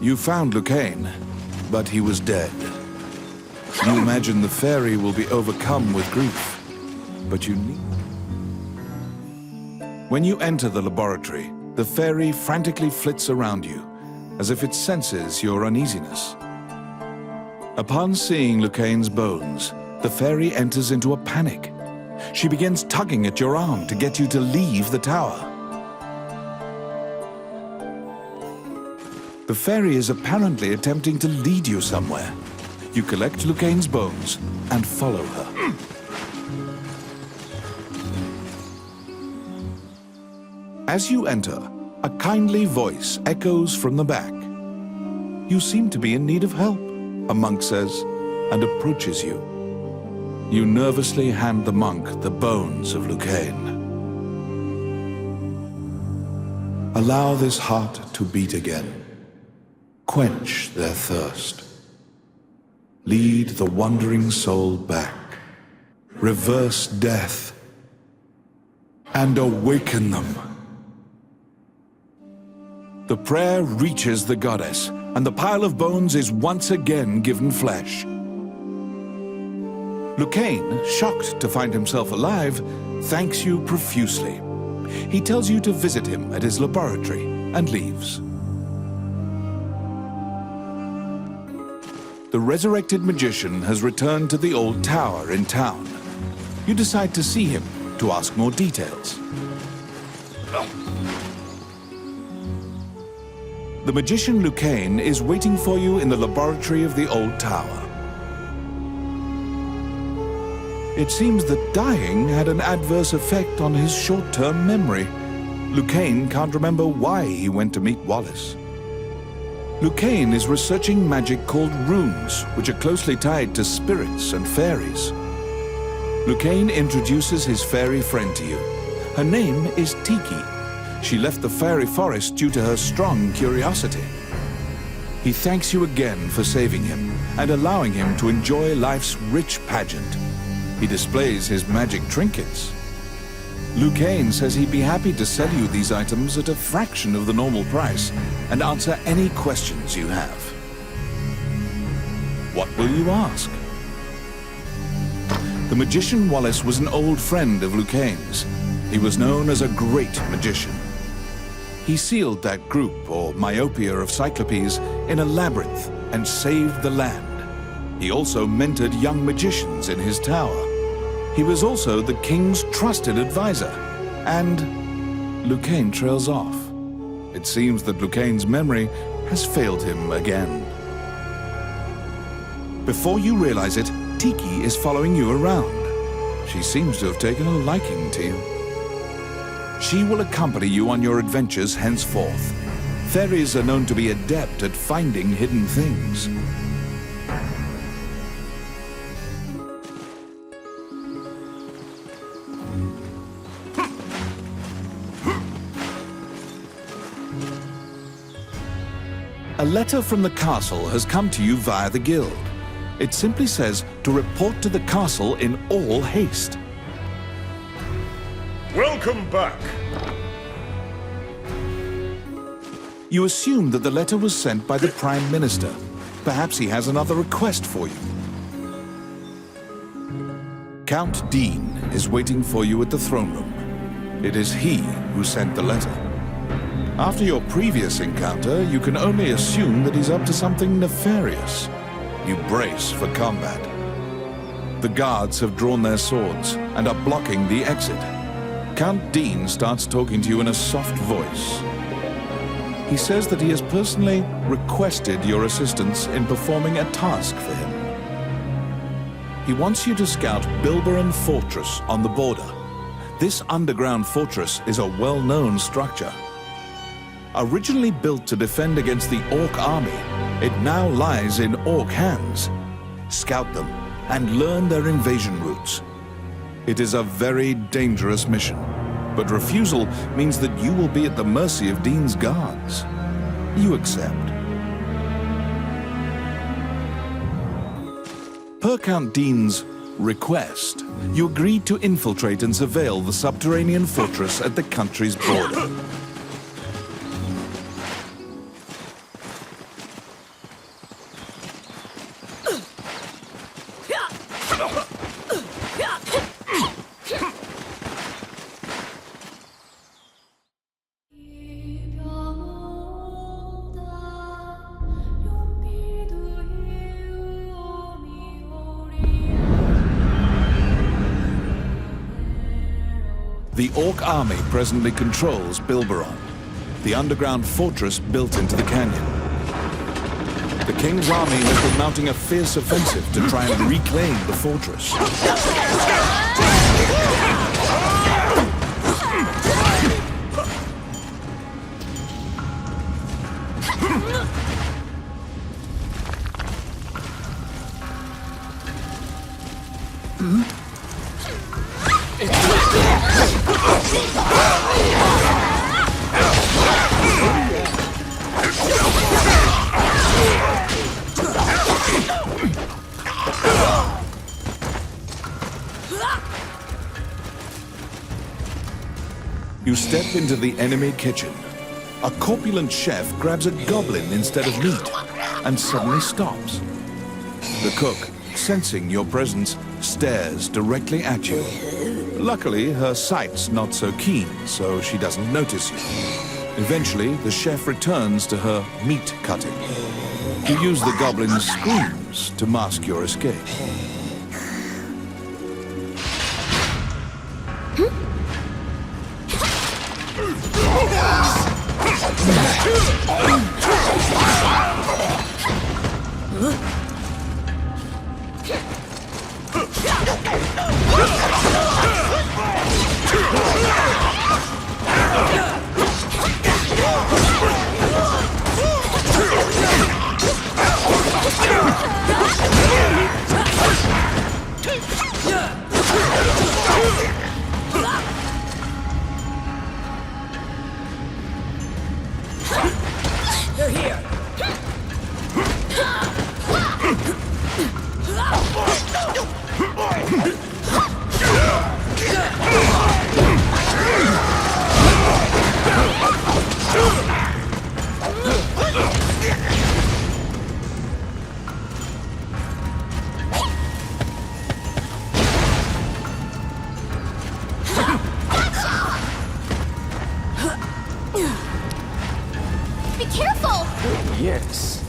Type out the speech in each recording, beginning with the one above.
You found Lucan, but he was dead. You imagine the fairy will be overcome with grief, but you need... When you enter the laboratory, the fairy frantically flits around you, as if it senses your uneasiness. Upon seeing Lucan's bones, the fairy enters into a panic. She begins tugging at your arm to get you to leave the tower. The fairy is apparently attempting to lead you somewhere. You collect Lucan's bones and follow her. As you enter, a kindly voice echoes from the back. You seem to be in need of help, a monk says, and approaches you. You nervously hand the monk the bones of Lucan. Allow this heart to beat again. Quench their thirst. Lead the wandering soul back. Reverse death. And awaken them. The prayer reaches the goddess, and the pile of bones is once again given flesh. Lucan, shocked to find himself alive, thanks you profusely. He tells you to visit him at his laboratory and leaves. The resurrected magician has returned to the old tower in town. You decide to see him to ask more details. The magician Lucan is waiting for you in the laboratory of the old tower. It seems that dying had an adverse effect on his short-term memory. Lucan can't remember why he went to meet Wallace. Lucan is researching magic called runes, which are closely tied to spirits and fairies. Lucan introduces his fairy friend to you. Her name is Tiki. She left the fairy forest due to her strong curiosity. He thanks you again for saving him and allowing him to enjoy life's rich pageant. He displays his magic trinkets. Lucan says he'd be happy to sell you these items at a fraction of the normal price and answer any questions you have. What will you ask? The magician Wallace was an old friend of Lucan's. He was known as a great magician. He sealed that group, or myopia of Cyclopes, in a labyrinth and saved the land. He also mentored young magicians in his tower. He was also the king's trusted advisor. And Lucan trails off. It seems that Lucan's memory has failed him again. Before you realize it, Tiki is following you around. She seems to have taken a liking to you. She will accompany you on your adventures henceforth. Fairies are known to be adept at finding hidden things. A letter from the castle has come to you via the guild. It simply says to report to the castle in all haste. Welcome back. You assume that the letter was sent by the Prime Minister. Perhaps he has another request for you. Count Dean is waiting for you at the throne room. It is he who sent the letter. After your previous encounter, you can only assume that he's up to something nefarious. You brace for combat. The guards have drawn their swords and are blocking the exit. Count Dean starts talking to you in a soft voice. He says that he has personally requested your assistance in performing a task for him. He wants you to scout Bilbaron Fortress on the border. This underground fortress is a well-known structure. Originally built to defend against the Orc army, it now lies in Orc hands. Scout them and learn their invasion routes. It is a very dangerous mission, but refusal means that you will be at the mercy of Dean's guards. You accept. Per Count Dean's request, you agreed to infiltrate and surveil the Subterranean fortress at the country's border. The Orc army presently controls Bilbaron, the underground fortress built into the canyon. The King's army has been mounting a fierce offensive to try and reclaim the fortress. You step into the enemy kitchen. A corpulent chef grabs a goblin instead of meat and suddenly stops. The cook, sensing your presence, stares directly at you. Luckily, her sight's not so keen, so she doesn't notice you. Eventually, the chef returns to her meat cutting. You use the goblin's screams to mask your escape. They're here! Be careful! Yes.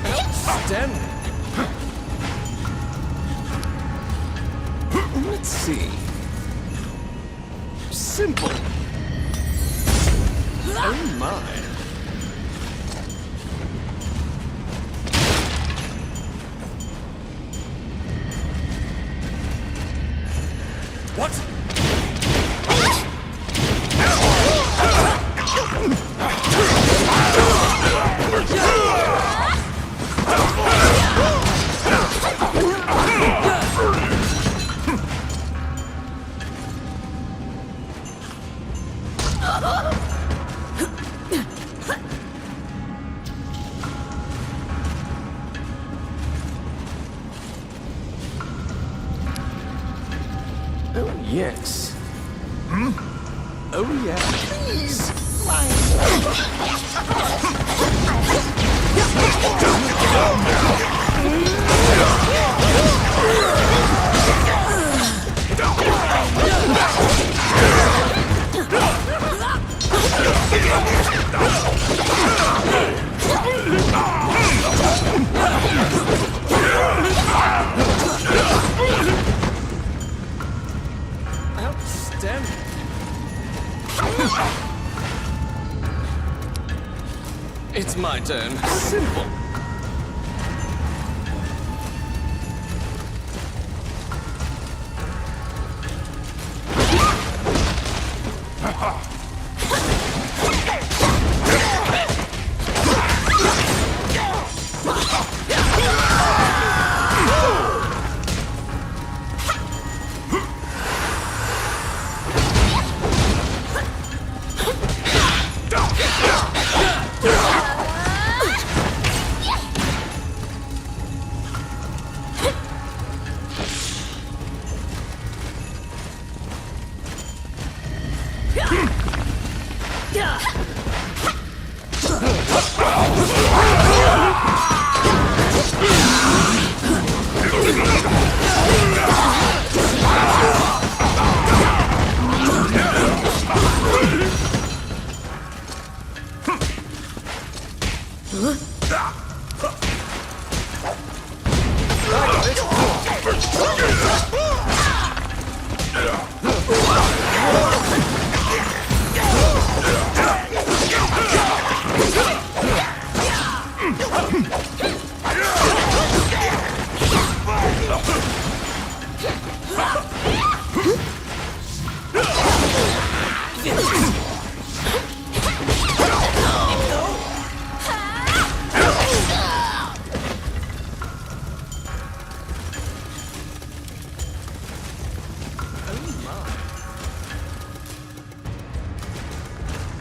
Outstanding. Let's see. Simple. Oh my. What? Oh, yes. Oh, yeah. Please. Outstanding. It's my turn. Simple.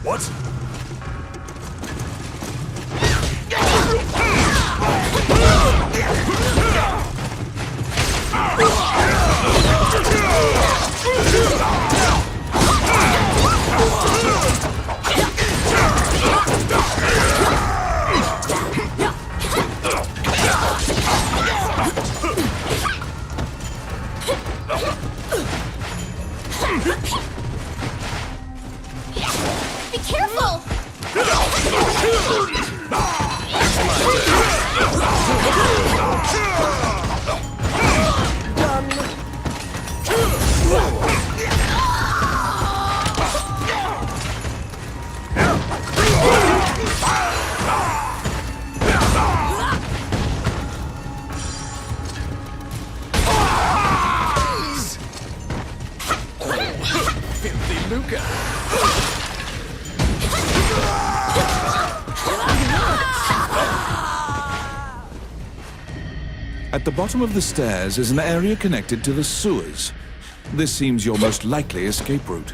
What? Be careful! Filthy Lucan. At the bottom of the stairs is an area connected to the sewers. This seems your most likely escape route.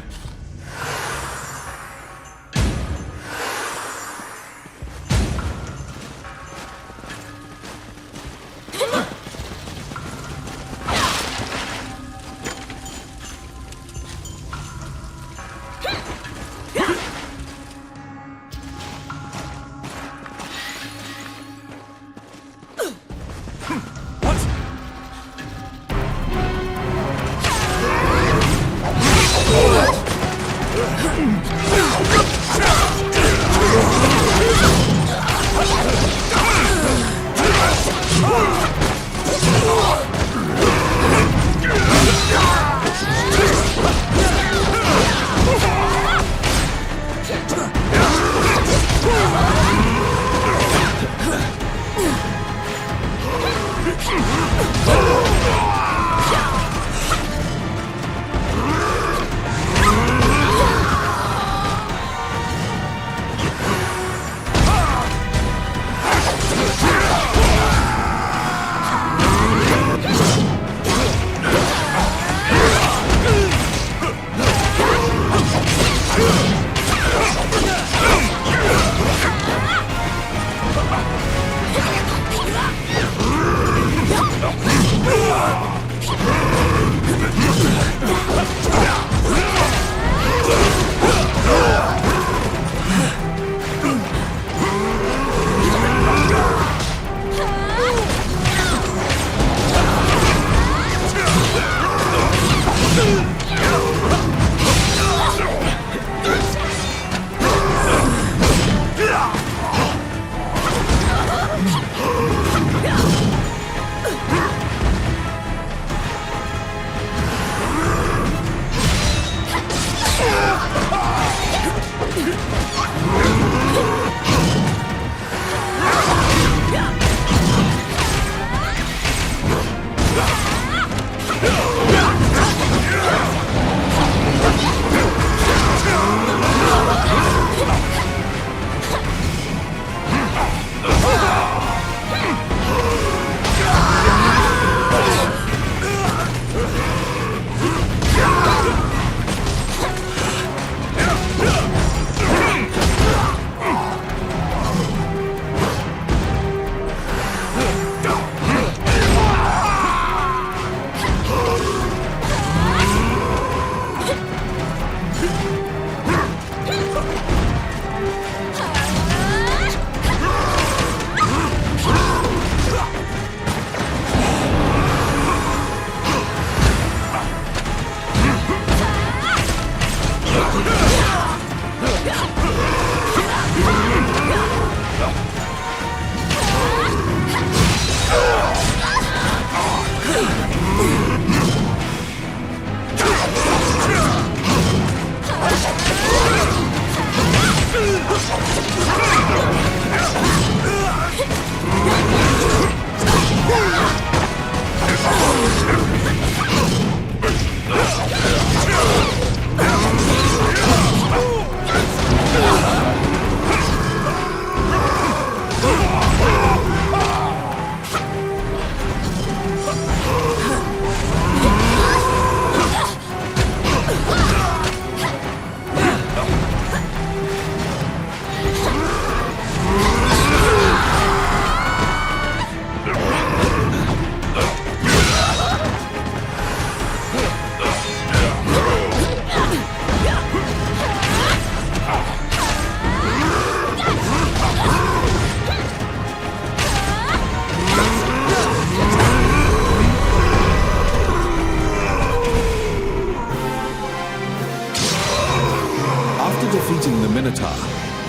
Minotaur,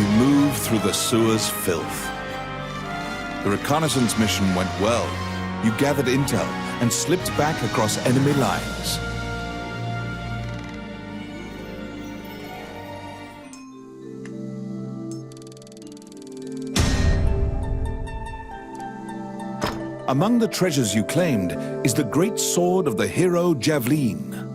you move through the sewer's filth. The reconnaissance mission went well. You gathered intel and slipped back across enemy lines. Among the treasures you claimed is the great sword of the hero Javelin.